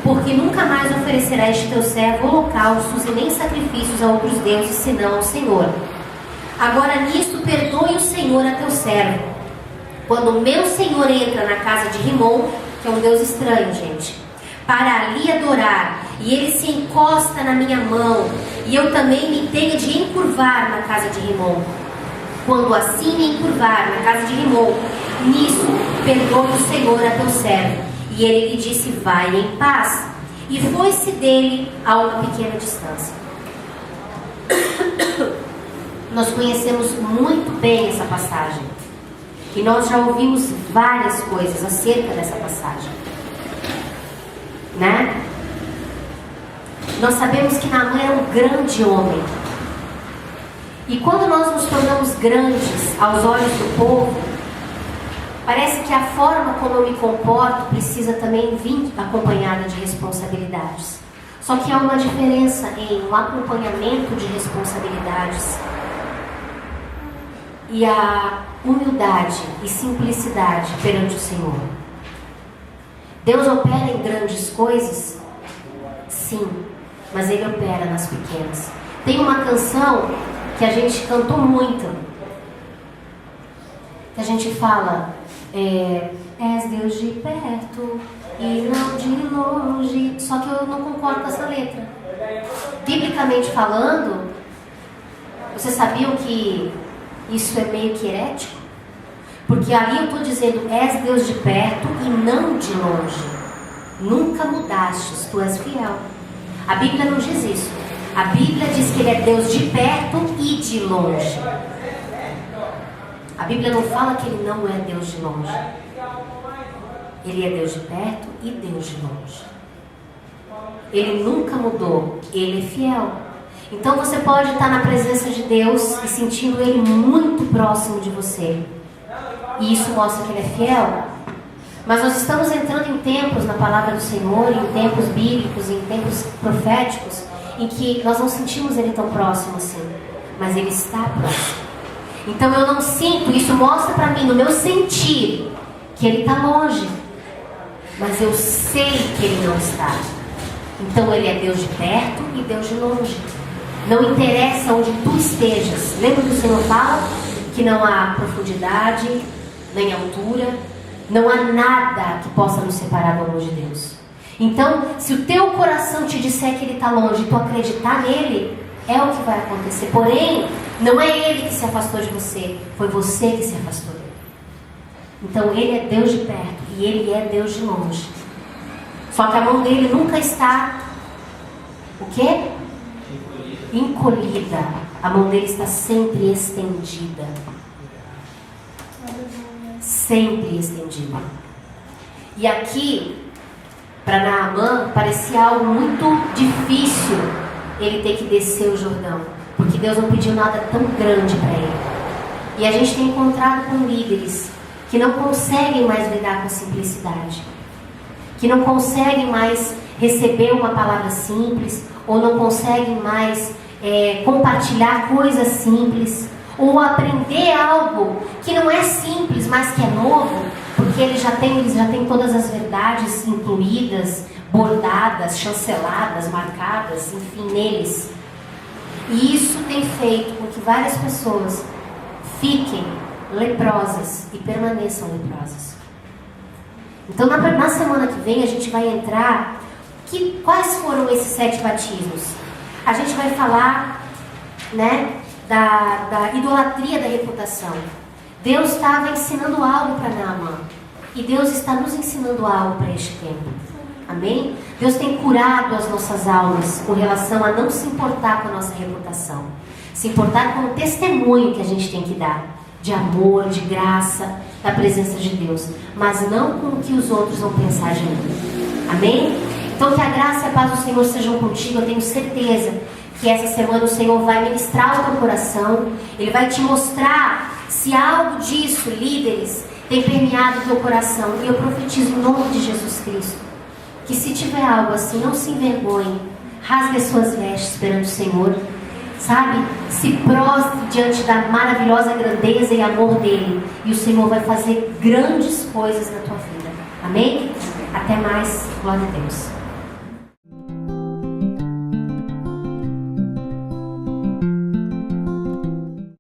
Speaker 1: porque nunca mais oferecerá este teu servo holocaustos e nem sacrifícios a outros deuses, senão ao Senhor. Agora nisto perdoe o Senhor a teu servo. Quando o meu Senhor entra na casa de Rimon, que é um deus estranho, gente, para ali adorar, e ele se encosta na minha mão, e eu também me tenho de encurvar na casa de Rimon. Quando assim me encurvar na casa de Rimon, nisso perdoe o Senhor a teu servo. E ele lhe disse: vai em paz. E foi-se dele a uma pequena distância. Nós conhecemos muito bem essa passagem, e nós já ouvimos várias coisas acerca dessa passagem, né? Nós sabemos que Naamã era um grande homem, e quando nós nos tornamos grandes aos olhos do povo, parece que a forma como eu me comporto precisa também vir acompanhada de responsabilidades. Só que há uma diferença em um acompanhamento de responsabilidades e a humildade e simplicidade perante o Senhor. Deus opera em grandes coisas? Sim, mas Ele opera nas pequenas. Tem uma canção que a gente cantou muito, que a gente fala: és Deus de perto e não de longe. Só que eu não concordo com essa letra. Biblicamente falando, vocês sabiam que isso é meio que herético? Porque ali eu estou dizendo: és Deus de perto e não de longe. Nunca mudastes, tu és fiel. A Bíblia não diz isso. A Bíblia diz que Ele é Deus de perto e de longe. A Bíblia não fala que Ele não é Deus de longe. Ele é Deus de perto e Deus de longe. Ele nunca mudou. Ele é fiel. Então você pode estar na presença de Deus e sentindo Ele muito próximo de você. E isso mostra que Ele é fiel. Mas nós estamos entrando em tempos na palavra do Senhor, em tempos bíblicos, em tempos proféticos, em que nós não sentimos Ele tão próximo assim. Mas Ele está próximo. Então eu não sinto, isso mostra para mim, no meu sentir, que Ele está longe. Mas eu sei que Ele não está. Então Ele é Deus de perto e Deus de longe. Não interessa onde tu estejas. Lembra que o Senhor fala que não há profundidade, nem altura, não há nada que possa nos separar do amor de Deus. Então, se o teu coração te disser que Ele está longe e tu acreditar nele, é o que vai acontecer. Porém, não é Ele que se afastou de você, foi você que se afastou dele. Então Ele é Deus de perto e Ele é Deus de longe. Só que a mão dele nunca está o quê? Encolhida. A mão dele está sempre estendida. Sempre estendida. E aqui, para Naamã, parecia algo muito difícil ele ter que descer o Jordão, porque Deus não pediu nada tão grande para ele. E a gente tem encontrado com líderes que não conseguem mais lidar com simplicidade, que não conseguem mais receber uma palavra simples, ou não conseguem mais compartilhar coisas simples, ou aprender algo que não é simples, mas que é novo, porque eles já têm todas as verdades incluídas, bordadas, chanceladas, marcadas, enfim, neles. E isso tem feito com que várias pessoas fiquem leprosas e permaneçam leprosas. Então na semana que vem a gente vai entrar quais foram esses 7 batismos. A gente vai falar, né, da idolatria da reputação. Deus estava ensinando algo para Naamã. E Deus está nos ensinando algo para este tempo. Amém? Deus tem curado as nossas almas com relação a não se importar com a nossa reputação. Se importar com o testemunho que a gente tem que dar. De amor, de graça, da presença de Deus. Mas não com o que os outros vão pensar de mim. Amém? Então que a graça e a paz do Senhor sejam contigo. Eu tenho certeza que essa semana o Senhor vai ministrar o teu coração. Ele vai te mostrar se algo disso, líderes, tem permeado o teu coração. E eu profetizo em nome de Jesus Cristo, que se tiver algo assim, não se envergonhe. Rasgue as suas vestes perante o Senhor. Sabe? Se prostre diante da maravilhosa grandeza e amor dele. E o Senhor vai fazer grandes coisas na tua vida. Amém? Até mais. Glória a Deus.